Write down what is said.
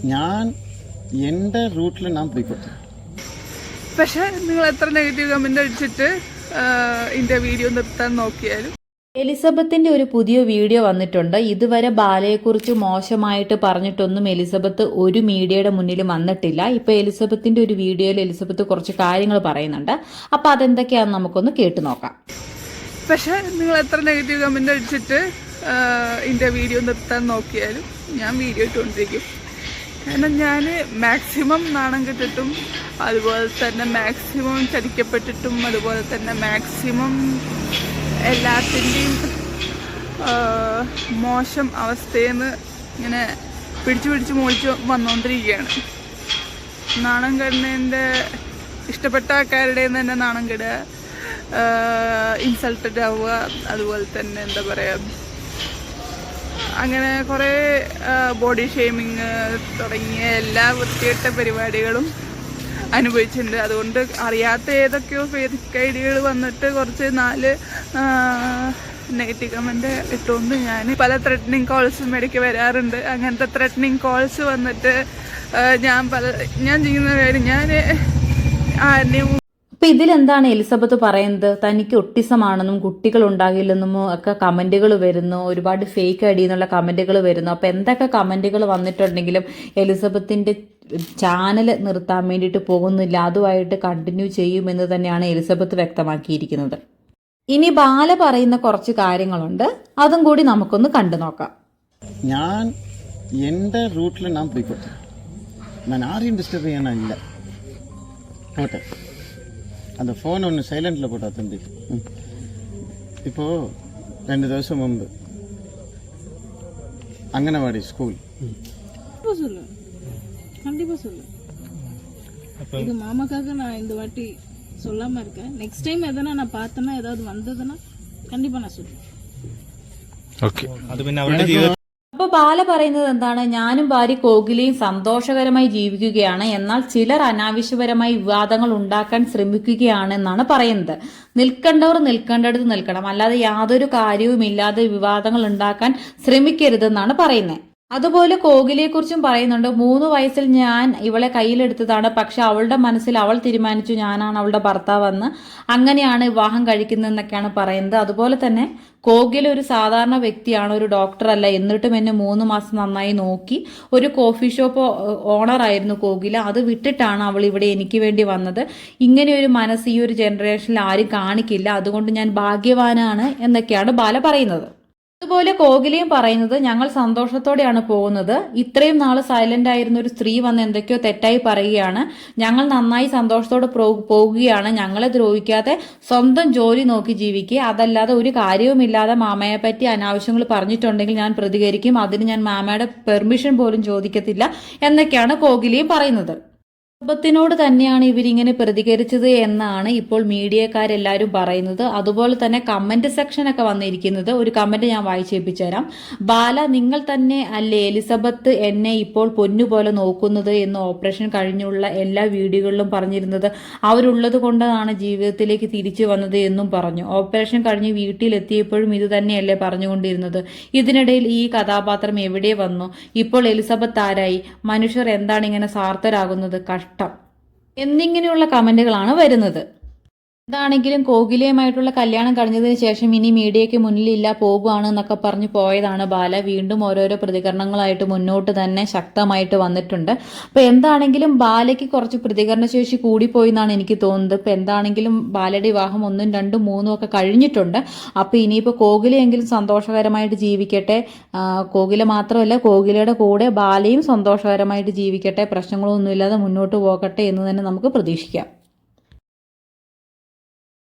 ഞാൻ എൻ്റെ റൂട്ടിൽ ഞാൻ പോയിക്കോട്ടെ. പക്ഷെ നിങ്ങൾ എത്ര നെഗറ്റീവ് കമന്റ് അടിച്ചിട്ട് ഇതിന്റെ വീഡിയോ നിർത്താൻ നോക്കിയാലും എലിസബത്തിന്റെ ഒരു പുതിയ വീഡിയോ വന്നിട്ടുണ്ട്. ഇതുവരെ ബാലയെക്കുറിച്ച് മോശമായിട്ട് പറഞ്ഞിട്ടൊന്നും എലിസബത്ത് ഒരു മീഡിയയുടെ മുന്നിൽ വന്നിട്ടില്ല. ഇപ്പൊ എലിസബത്തിന്റെ ഒരു വീഡിയോയിൽ എലിസബത്ത് കുറച്ച് കാര്യങ്ങൾ പറയുന്നുണ്ട്. അപ്പൊ അതെന്തൊക്കെയാണെന്ന് നമുക്കൊന്ന് കേട്ടു നോക്കാം. പക്ഷെ നിങ്ങൾ എത്ര നെഗറ്റീവ് കമന്റ് അടിച്ചിട്ട് ഇതിന്റെ വീഡിയോ നിർത്താൻ നോക്കിയാലും ഞാൻ വീഡിയോ ഇട്ടുകൊണ്ടിരിക്കും. കാരണം ഞാൻ മാക്സിമം നാണം കെട്ടിട്ടും അതുപോലെ തന്നെ മാക്സിമം ചതിക്കപ്പെട്ടിട്ടും അതുപോലെ തന്നെ മാക്സിമം എല്ലാത്തിൻ്റെയും മോശം അവസ്ഥയിൽ നിന്ന് ഇങ്ങനെ പിടിച്ചു മോളിച്ച് വന്നുകൊണ്ടിരിക്കുകയാണ്. നാണം കെടുന്നതിൻ്റെ ഇഷ്ടപ്പെട്ട ആൾക്കാരുടെ തന്നെ നാണം കെടുക, ഇൻസൾട്ടഡ് ആവുക, അതുപോലെ തന്നെ എന്താ പറയുക, അങ്ങനെ കുറേ ബോഡി ഷെയ്മിങ് തുടങ്ങിയ എല്ലാ വൃത്തികെട്ട പരിപാടികളും അനുഭവിച്ചിട്ടുണ്ട്. അതുകൊണ്ട് അറിയാത്ത ഏതൊക്കെയോ ഫേക്ക് ഐഡികൾ വന്നിട്ട് കുറച്ച് 4 നെഗറ്റീവ് കമൻറ്റ് ഇട്ടുകൊണ്ട് ഞാൻ പല ത്രെറ്റനിങ് കോൾസും ഇടയ്ക്ക് വരാറുണ്ട്. അങ്ങനത്തെ ത്രെറ്റനിങ് കോൾസ് വന്നിട്ട് ഞാൻ ചെയ്യുന്ന കാര്യം ഞാൻ ആരെയും അപ്പൊ ഇതിലെന്താണ് എലിസബത്ത് പറയുന്നത്? തനിക്ക് ഒട്ടിസമാണെന്നും കുട്ടികൾ ഉണ്ടാകില്ലെന്നും ഒക്കെ കമന്റുകൾ വരുന്നു. ഒരുപാട് ഫേക്ക് ഐഡി എന്നുള്ള കമന്റുകൾ വരുന്നു. അപ്പൊ എന്തൊക്കെ കമന്റുകൾ വന്നിട്ടുണ്ടെങ്കിലും എലിസബത്തിന്റെ ചാനൽ നിർത്താൻ വേണ്ടിയിട്ട് പോകുന്നില്ല, അതുമായിട്ട് കണ്ടിന്യൂ ചെയ്യുമെന്ന് തന്നെയാണ് എലിസബത്ത് വ്യക്തമാക്കിയിരിക്കുന്നത്. ഇനി ബാല പറയുന്ന കുറച്ച് കാര്യങ്ങളുണ്ട്, അതും കൂടി നമുക്കൊന്ന് കണ്ടു നോക്കാം. ഞാൻ എൻ്റെ റൂട്ടിൽ ഞാൻ പോയിക്കോട്ടെ. ഞാൻ ആരെയും ഡിസ്റ്റർബ് ചെയ്യാനില്ല. പോട്ടെ. அந்த ஃபோன் ஒன்று சைலண்டில் போட்டா தம்பி. இப்போது 2 ദിവസം முன்பு அங்கனவாடி ஸ்கூல் சொல்லு, கண்டிப்பாக சொல்லு. இது மாமாக்காக நான் இந்த வாட்டி சொல்லாமல் இருக்கேன். நெக்ஸ்ட் டைம் எதனா நான் பார்த்தேன்னா ஏதாவது வந்ததுன்னா கண்டிப்பாக நான் சொல்லுவேன். ഓക്കെ. അത് പിന്നെ അവരുടെ അപ്പൊ ബാല പറയുന്നത് എന്താണ്? ഞാനും ഭാര്യ കോകിലയും സന്തോഷകരമായി ജീവിക്കുകയാണ്, എന്നാൽ ചിലർ അനാവശ്യപരമായി വിവാദങ്ങൾ ഉണ്ടാക്കാൻ ശ്രമിക്കുകയാണ് എന്നാണ് പറയുന്നത്. നിൽക്കേണ്ടവർ നിൽക്കേണ്ടടുത്ത് നിൽക്കണം, അല്ലാതെ യാതൊരു കാര്യവുമില്ലാതെ വിവാദങ്ങൾ ഉണ്ടാക്കാൻ ശ്രമിക്കരുതെന്നാണ് പറയുന്നത്. അതുപോലെ കോകിലയെക്കുറിച്ചും പറയുന്നുണ്ട്. 3 വയസ്സിൽ ഞാൻ ഇവളെ കയ്യിലെടുത്തതാണ്, പക്ഷെ അവളുടെ മനസ്സിൽ അവൾ തീരുമാനിച്ചു ഞാനാണ് അവളുടെ ഭർത്താവെന്ന്, അങ്ങനെയാണ് വിവാഹം കഴിക്കുന്നതെന്നൊക്കെയാണ് പറയുന്നത്. അതുപോലെ തന്നെ കോകില ഒരു സാധാരണ വ്യക്തിയാണ്, ഒരു ഡോക്ടറല്ല. എന്നിട്ടും എന്നെ 3 മാസം നന്നായി നോക്കി. ഒരു കോഫി ഷോപ്പ് ഓണറായിരുന്നു കോകില. അത് വിട്ടിട്ടാണ് അവൾ ഇവിടെ എനിക്ക് വേണ്ടി വന്നത്. ഇങ്ങനെ ഒരു മനസ്സ് ഈ ഒരു ജനറേഷനിൽ ആരും കാണിക്കില്ല, അതുകൊണ്ട് ഞാൻ ഭാഗ്യവാനാണ് എന്നൊക്കെയാണ് ബാല പറയുന്നത്. അതുപോലെ കോകിലയും പറയുന്നത്, ഞങ്ങൾ സന്തോഷത്തോടെയാണ് പോകുന്നത്. ഇത്രയും നാള് സൈലന്റ് ആയിരുന്ന ഒരു സ്ത്രീ വന്ന് എന്തൊക്കെയോ തെറ്റായി പറയുകയാണ്. ഞങ്ങൾ നന്നായി സന്തോഷത്തോടെ പോകുകയാണ്. ഞങ്ങളെ ദ്രോഹിക്കാതെ സ്വന്തം ജോലി നോക്കി ജീവിക്കുക, അതല്ലാതെ ഒരു കാര്യവുമില്ലാതെ മാമയെ പറ്റി അനാവശ്യങ്ങൾ പറഞ്ഞിട്ടുണ്ടെങ്കിൽ ഞാൻ പ്രതികരിക്കും. അതിന് ഞാൻ മാമയുടെ പെർമിഷൻ പോലും ചോദിക്കത്തില്ല എന്നൊക്കെയാണ് കോകിലയും പറയുന്നത്. എലിസബത്തിനോട് തന്നെയാണ് ഇവരിങ്ങനെ പ്രതികരിച്ചത് എന്നാണ് ഇപ്പോൾ മീഡിയക്കാരെല്ലാവരും പറയുന്നത്. അതുപോലെ തന്നെ കമന്റ് സെക്ഷനൊക്കെ വന്നിരിക്കുന്നത്. ഒരു കമന്റ് ഞാൻ വായിച്ചേൽപ്പിച്ചു തരാം. ബാല, നിങ്ങൾ തന്നെ അല്ലേ എലിസബത്ത് എന്നെ ഇപ്പോൾ പൊന്നുപോലെ നോക്കുന്നത് എന്ന് ഓപ്പറേഷൻ കഴിഞ്ഞുള്ള എല്ലാ വീഡിയോകളിലും പറഞ്ഞിരുന്നത്? അവരുള്ളത് കൊണ്ടാണ് ജീവിതത്തിലേക്ക് തിരിച്ചു വന്നത് എന്നും പറഞ്ഞു. ഓപ്പറേഷൻ കഴിഞ്ഞ് വീട്ടിലെത്തിയപ്പോഴും ഇത് തന്നെയല്ലേ പറഞ്ഞുകൊണ്ടിരുന്നത്? ഇതിനിടയിൽ ഈ കഥാപാത്രം എവിടെ വന്നു? ഇപ്പോൾ എലിസബത്ത് ആരായി? മനുഷ്യർ എന്താണ് ഇങ്ങനെ സ്വാർത്ഥരാകുന്നത്? കഷ്ടം എന്നിങ്ങനെയുള്ള കമന്റുകളാണ് വരുന്നത്. എന്താണെങ്കിലും കോകിലയുമായിട്ടുള്ള കല്യാണം കഴിഞ്ഞതിന് ശേഷം ഇനി മീഡിയയ്ക്ക് മുന്നിലില്ല, പോകുകയാണ് എന്നൊക്കെ പറഞ്ഞ് പോയതാണ് ബാല. വീണ്ടും ഓരോരോ പ്രതികരണങ്ങളായിട്ട് മുന്നോട്ട് തന്നെ ശക്തമായിട്ട് വന്നിട്ടുണ്ട്. അപ്പൊ എന്താണെങ്കിലും ബാലയ്ക്ക് കുറച്ച് പ്രതികരണശേഷി കൂടിപ്പോയി എന്നാണ് എനിക്ക് തോന്നുന്നത്. ഇപ്പൊ എന്താണെങ്കിലും ബാലയുടെ വിവാഹം 1, 2, 3 ഒക്കെ കഴിഞ്ഞിട്ടുണ്ട്. അപ്പൊ ഇനിയിപ്പോ കോകിലയെങ്കിലും സന്തോഷകരമായിട്ട് ജീവിക്കട്ടെ. കോകില മാത്രമല്ല, കോകിലയുടെ കൂടെ ബാലയും സന്തോഷകരമായിട്ട് ജീവിക്കട്ടെ, പ്രശ്നങ്ങളൊന്നുമില്ലാതെ മുന്നോട്ട് പോകട്ടെ എന്ന് തന്നെ നമുക്ക് പ്രതീക്ഷിക്കാം.